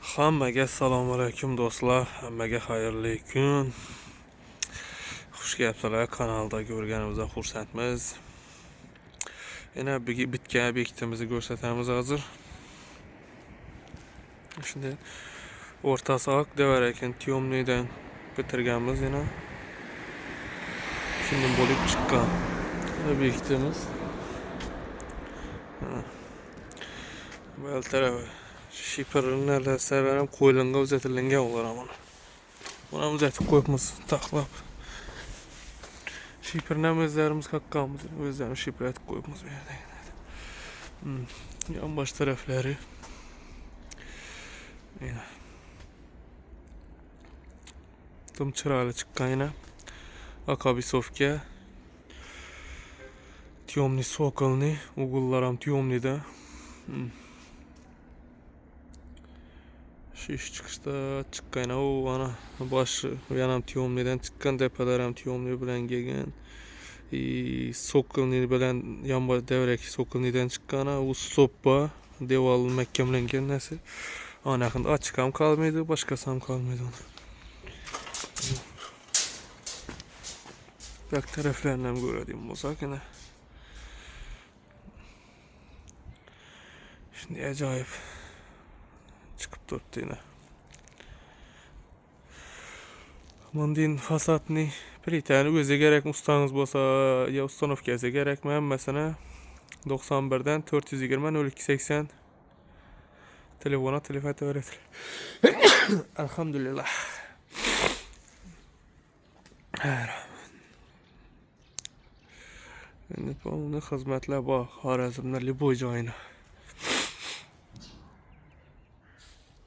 Hammaga assalomu alaykum do'stlar, hammaga xayrli kun. Xush kelibsizlar, kanalda ko'rganimizdan xursandmiz. Yana bitgan obyektimizni ko'rsatamiz hozir. Shunday o'rtasi oq devarekin tiyomnidan bitirganmiz yana. Şimdi bo'lib chiqqan obyektimiz. Bu tarafı şiperin neredeyse benim koyulunga uzatilgan olar ama. Buna uzatib qo'yibmiz taxlab. Şiperden özlerimiz kakkamız, özlerimiz şiper etib qo'yibmiz bu yerda. Yan baş tarafları. Yine. Tam çıralı çıqqan yine. Akabisovka. Tiyomni sokolni, ugullaram tiyomnida. Şiş çıkışta çıqqan o ana başı yanam tiyomnidan çıqqan tepelerim tiyomni bilan kelgan. Sokolni bilan yanba devrek sokolnidan çıqqan o soppa deval mahkamlangan narsa. Ana yaqinda ochiq ham qolmaydi, boshqasi ham qolmaydi uni. Bak taraflarını ham ko'radigan bo'lsak yana. Şimdi acayip çıkıp turibdi yine. Mandin fasadni plitani o'zi kerak ustangiz bo'lsa, ya ustanovkasi kerakmi, hammasini 91dan 420 0280 telefon öğretir. Elhamdülillah. Endi bu xizmatlar bor, Xorazmda Liboy joyina.